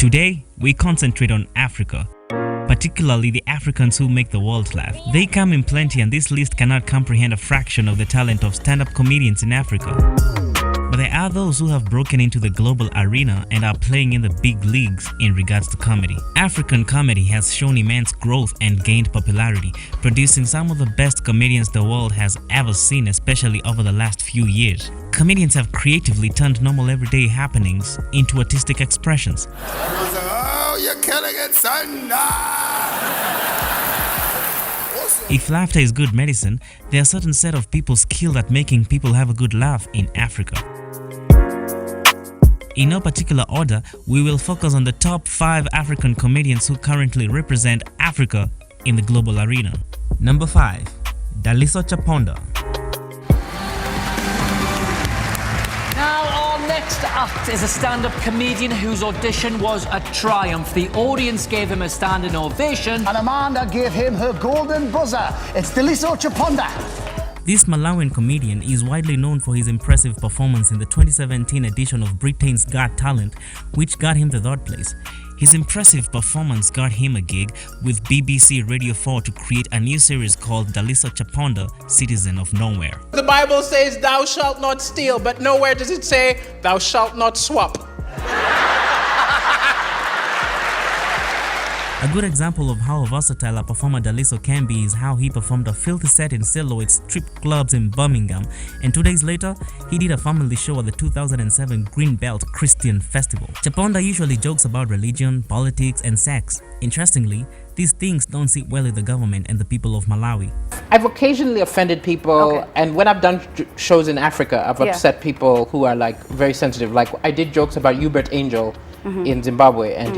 Today, we concentrate on Africa, particularly the Africans who make the world laugh. They come in plenty, and this list cannot comprehend a fraction of the talent of stand-up comedians in Africa. But there are those who have broken into the global arena and are playing in the big leagues in regards to comedy. African comedy has shown immense growth and gained popularity, producing some of the best comedians the world has ever seen, especially over the last few years. Comedians have creatively turned normal everyday happenings into artistic expressions. Oh, you're killing it, son! If laughter is good medicine, there are a certain set of people skilled at making people have a good laugh in Africa. In no particular order, we will focus on the top 5 African comedians who currently represent Africa in the global arena. Number 5. Daliso Chaponda. Next act is a stand-up comedian whose audition was a triumph. The audience gave him a standing ovation, and Amanda gave him her golden buzzer. It's Daliso Chaponda. This Malawian comedian is widely known for his impressive performance in the 2017 edition of Britain's Got Talent, which got him the 3rd place. His impressive performance got him a gig with BBC Radio 4 to create a new series called Daliso Chaponda, Citizen of Nowhere. The Bible says, "Thou shalt not steal," but nowhere does it say, "Thou shalt not swap." A good example of how versatile a performer Dalisso Camby is how he performed a filthy set in Silhouette strip clubs in Birmingham, and 2 days later, he did a family show at the 2007 Greenbelt Christian Festival. Chaponda usually jokes about religion, politics, and sex. Interestingly, these things don't sit well with the government and the people of Malawi. I've occasionally offended people, and when I've done shows in Africa, I've upset people who are like very sensitive. Like I did jokes about Hubert Angel in Zimbabwe, and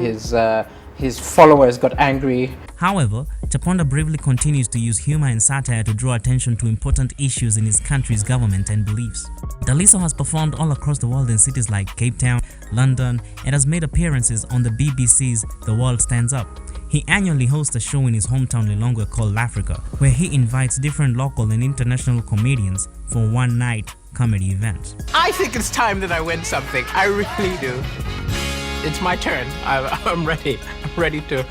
his followers got angry. However, Chaponda bravely continues to use humor and satire to draw attention to important issues in his country's government and beliefs. Daliso has performed all across the world in cities like Cape Town, London, and has made appearances on the BBC's The World Stands Up. He annually hosts a show in his hometown Lilongwe called Africa, where he invites different local and international comedians for one-night comedy events. I think it's time that I win something. I really do. It's my turn. I'm ready. I'm ready to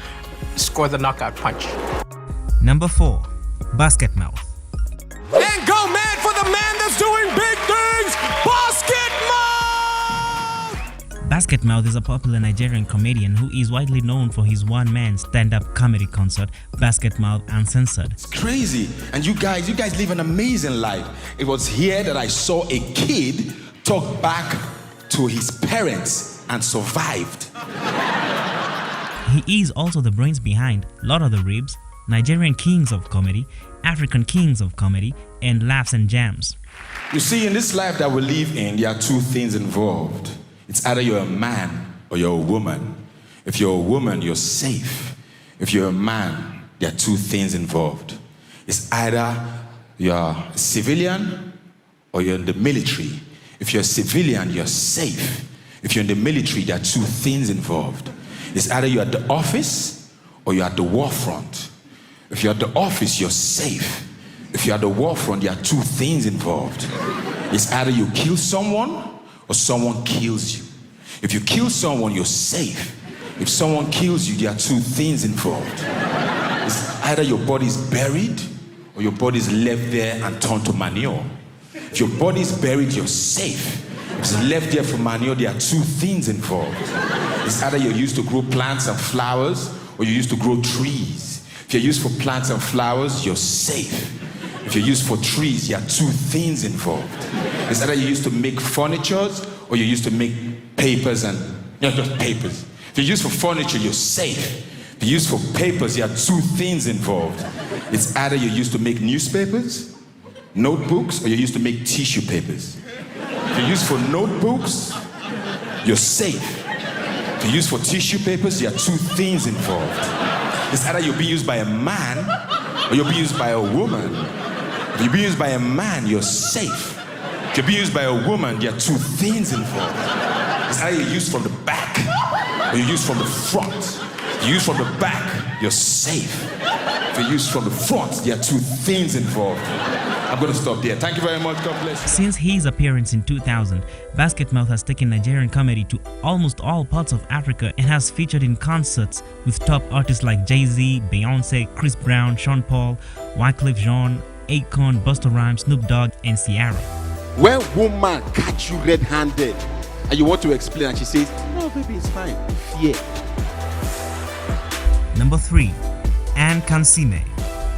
score the knockout punch. Number 4. Basketmouth. And go mad for the man that's doing big things, Basketmouth! Basketmouth is a popular Nigerian comedian who is widely known for his one-man stand-up comedy concert, Basketmouth Uncensored. It's crazy, and you guys live an amazing life. It was here that I saw a kid talk back to his parents and survived. He is also the brains behind Lord of the Ribs, Nigerian Kings of Comedy, African Kings of Comedy, and Laughs and Jams. You see, in this life that we live in, there are 2 things involved. It's either you're a man or you're a woman. If you're a woman, you're safe. If you're a man, there are 2 things involved. It's either you're a civilian or you're in the military. If you're a civilian, you're safe. If you're in the military, there are 2 things involved. It's either you're at the office or you're at the war front. If you're at the office, you're safe. If you're at the war front, there are 2 things involved. It's either you kill someone or someone kills you. If you kill someone, you're safe. If someone kills you, there are 2 things involved. It's either your body's buried or your body's left there and turned to manure. If your body's buried, you're safe. If it's left there for manure, there are 2 things involved. It's either you're used to grow plants and flowers or you're used to grow trees. If you're used for plants and flowers, you're safe. If you're used for trees, there are 2 things involved. It's either you're used to make furniture or you're used to make papers and, just papers. If you're used for furniture, you're safe. If you're used for papers, there are 2 things involved. It's either you're used to make newspapers, notebooks, or you're used to make tissue papers. If you're used for notebooks, you're safe. If you're used for tissue papers, there are 2 things involved. It's either you'll be used by a man or you'll be used by a woman. If you'll be used by a man, you're safe. If you'll be used by a woman, there are 2 things involved. It's either you're used from the back or you're used from the front. If you're used from the back, you're safe. If you're used from the front, there are 2 things involved. I'm going to stop there. Thank you very much. God bless you. Since his appearance in 2000, Basketmouth has taken Nigerian comedy to almost all parts of Africa and has featured in concerts with top artists like Jay-Z, Beyonce, Chris Brown, Sean Paul, Wyclef Jean, Akon, Busta Rhymes, Snoop Dogg, and Ciara. When woman catch you red-handed and you want to explain and she says, no baby, it's fine. Fear. Number 3. Kansime.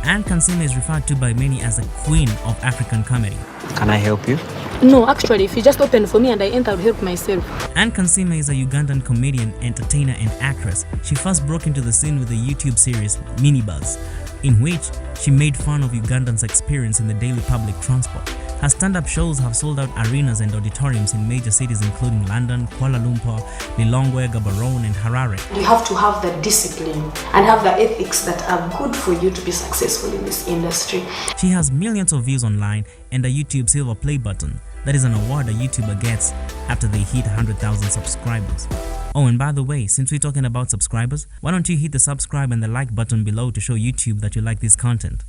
Kansime is referred to by many as the queen of African comedy. Can I help you? No, actually, if you just open for me and I enter, I'll help myself. Kansime is a Ugandan comedian, entertainer, and actress. She first broke into the scene with the YouTube series Minibuzz, in which she made fun of Ugandans' experience in the daily public transport. Her stand-up shows have sold out arenas and auditoriums in major cities including London, Kuala Lumpur, Lilongwe, Gaborone, and Harare. You have to have the discipline and have the ethics that are good for you to be successful in this industry. She has millions of views online and a YouTube Silver Play button. That is an award a YouTuber gets after they hit 100,000 subscribers. Oh, and by the way, since we're talking about subscribers, why don't you hit the subscribe and the like button below to show YouTube that you like this content.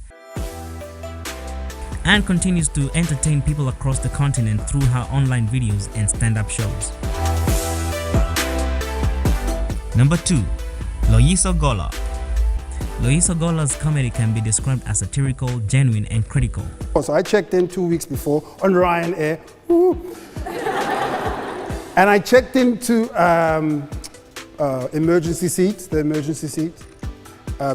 And continues to entertain people across the continent through her online videos and stand-up shows. Number 2. Loyiso Gola. Loyiso Gola's comedy can be described as satirical, genuine, and critical. So I checked in 2 weeks before on Ryanair. And I checked into emergency seats, the emergency seats.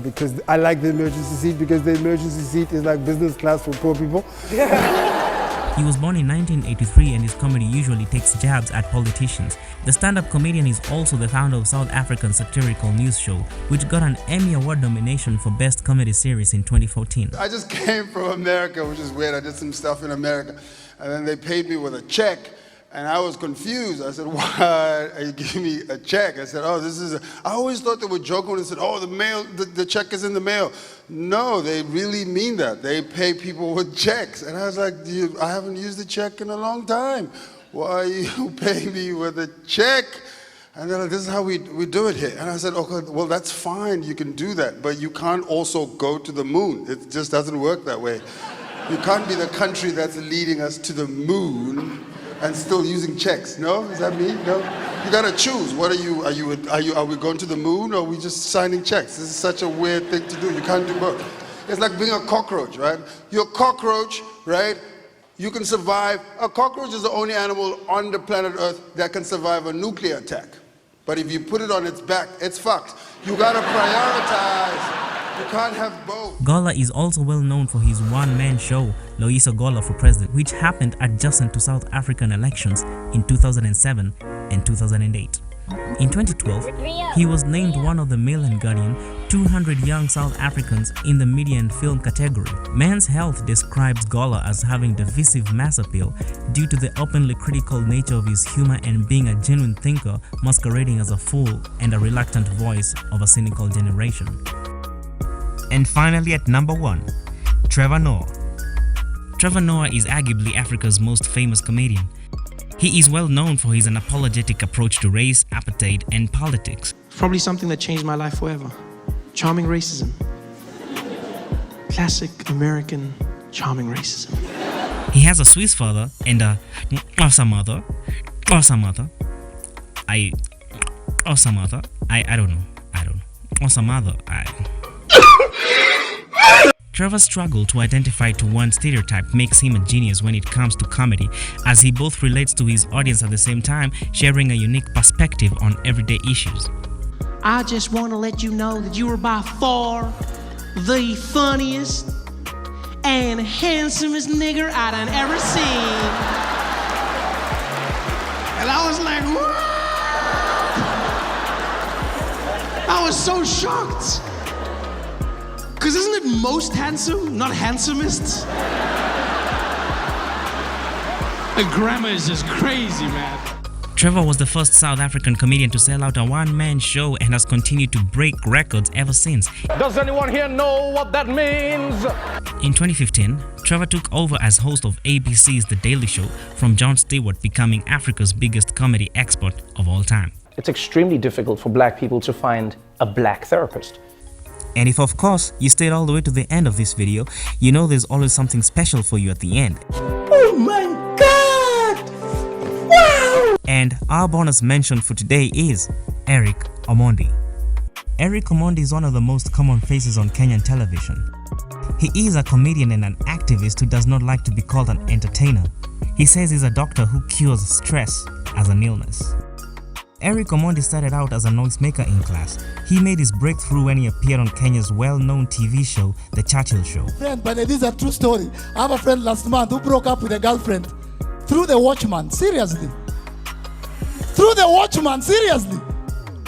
Because I like the emergency seat because the emergency seat is like business class for poor people. He was born in 1983 and his comedy usually takes jabs at politicians. The stand-up comedian is also the founder of South African satirical news show, which got an Emmy Award nomination for Best Comedy Series in 2014. I just came from America, which is weird. I did some stuff in America. And then they paid me with a check. And I was confused. I said, why are you giving me a check? I said, oh, this is I always thought they were joking when they said, oh, the check is in the mail. No, they really mean that. They pay people with checks. And I was like, I haven't used a check in a long time. Why are you paying me with a check? And they're like, this is how we do it here. And I said, okay, well, that's fine. You can do that. But you can't also go to the moon. It just doesn't work that way. You can't be the country that's leading us to the moon and still using checks. No? Is that me? No? You gotta choose. What are we going to the moon or are we just signing checks? This is such a weird thing to do. You can't do both. It's like being a cockroach, right? You're a cockroach, right? You can survive. A cockroach is the only animal on the planet Earth that can survive a nuclear attack. But if you put it on its back, it's fucked. You gotta prioritize. You can't have both. Gola is also well known for his one-man show, Loyiso Gola for President, which happened adjacent to South African elections in 2007 and 2008. In 2012, he was named one of the Mail and Guardian 200 Young South Africans in the media and film category. Men's Health describes Gola as having divisive mass appeal due to the openly critical nature of his humor and being a genuine thinker masquerading as a fool and a reluctant voice of a cynical generation. And finally at number 1, Trevor Noah. Trevor Noah is arguably Africa's most famous comedian. He is well known for his unapologetic approach to race, apartheid, and politics. Probably something that changed my life forever. Charming racism. Classic American charming racism. He has a Swiss father and a awesome mother. Awesome mother. I don't know. Awesome mother. Trevor's struggle to identify to one stereotype makes him a genius when it comes to comedy, as he both relates to his audience at the same time, sharing a unique perspective on everyday issues. I just want to let you know that you are by far the funniest and handsomest nigger I done ever seen. And I was like, what? I was so shocked. Because isn't it most handsome, not handsomest? The grammar is just crazy, man. Trevor was the first South African comedian to sell out a one-man show and has continued to break records ever since. Does anyone here know what that means? In 2015, Trevor took over as host of ABC's The Daily Show from Jon Stewart, becoming Africa's biggest comedy expert of all time. It's extremely difficult for black people to find a black therapist. And if of course you stayed all the way to the end of this video, you know there's always something special for you at the end. Oh my God! Wow! And our bonus mention for today is Eric Omondi. Eric Omondi is one of the most common faces on Kenyan television. He is a comedian and an activist who does not like to be called an entertainer. He says he's a doctor who cures stress as an illness. Eric Omondi started out as a noisemaker in class. He made his breakthrough when he appeared on Kenya's well-known TV show, The Churchill Show. Friend, but it is a true story. I have a friend last month who broke up with a girlfriend through the watchman. Seriously. Through the watchman. Seriously.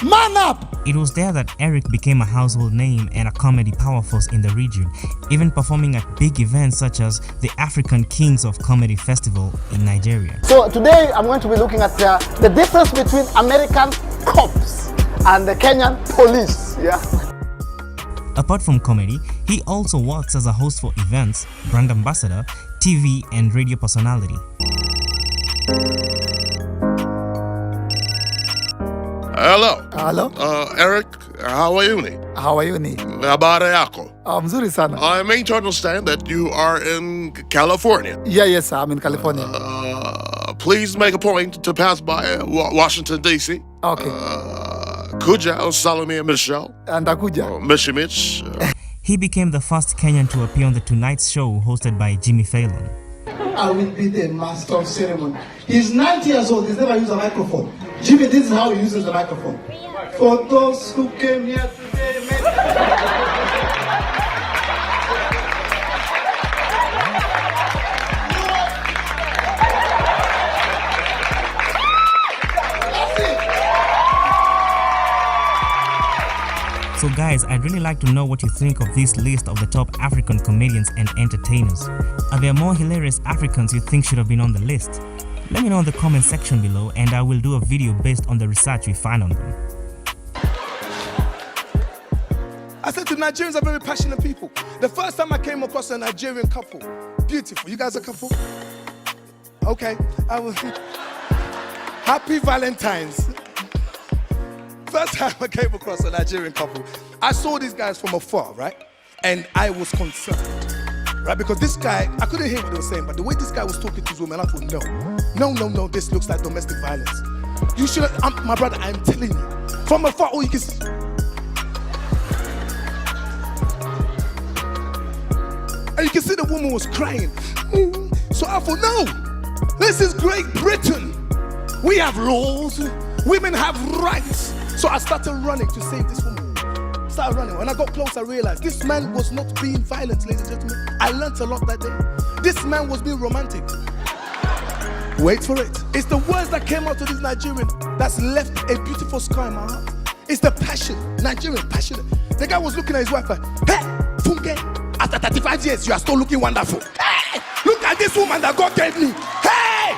Man up. It was there that Eric became a household name and a comedy power force in the region, even performing at big events such as the African Kings of Comedy Festival in Nigeria. So today I'm going to be looking at the difference between American cops and the Kenyan police. Yeah. Apart from comedy, he also works as a host for events, brand ambassador, TV and radio personality. Hello. Hello. Eric, how are you? How are you? Habari yako? Mzuri sana. I mean to understand that you are in California. Yes, I'm in California. Please make a point to pass by Washington, D.C. Okay. Kuja Salome Michelle. And Akuja. Mitch. He became the first Kenyan to appear on The Tonight Show hosted by Jimmy Fallon. I will be the master of ceremony. He's 90 years old. He's never used a microphone. Jimmy, this is how he uses the microphone. For those who came here today, So guys, I'd really like to know what you think of this list of the top African comedians and entertainers. Are there more hilarious Africans you think should have been on the list? Let me know in the comment section below and I will do a video based on the research we find on them. I said the Nigerians are very passionate people. The first time I came across a Nigerian couple, beautiful. You guys a couple? Okay. Happy Valentine's. First time I came across a Nigerian couple, I saw these guys from afar, right? And I was concerned, right? Because this guy, I couldn't hear what they were saying, but the way this guy was talking to his woman, I thought, no, this looks like domestic violence. You should, my brother, I'm telling you, from afar, all you can see. And you can see the woman was crying. So I thought, no, this is Great Britain. We have laws, women have rights. So I started running to save this woman. Started running. When I got close, I realized this man was not being violent, ladies and gentlemen. I learned a lot that day. This man was being romantic. Wait for it. It's the words that came out of this Nigerian that's left a beautiful scar in my heart. It's the passion. Nigerian, passionate. The guy was looking at his wife like, hey, Funke, after 35 years, you are still looking wonderful. Hey, look at this woman that God gave me. Hey,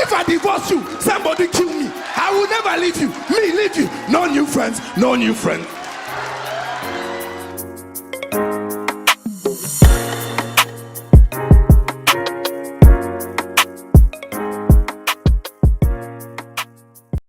if I divorce you, somebody kill me. I will never leave you. Me leave you. No new friends, no new friends.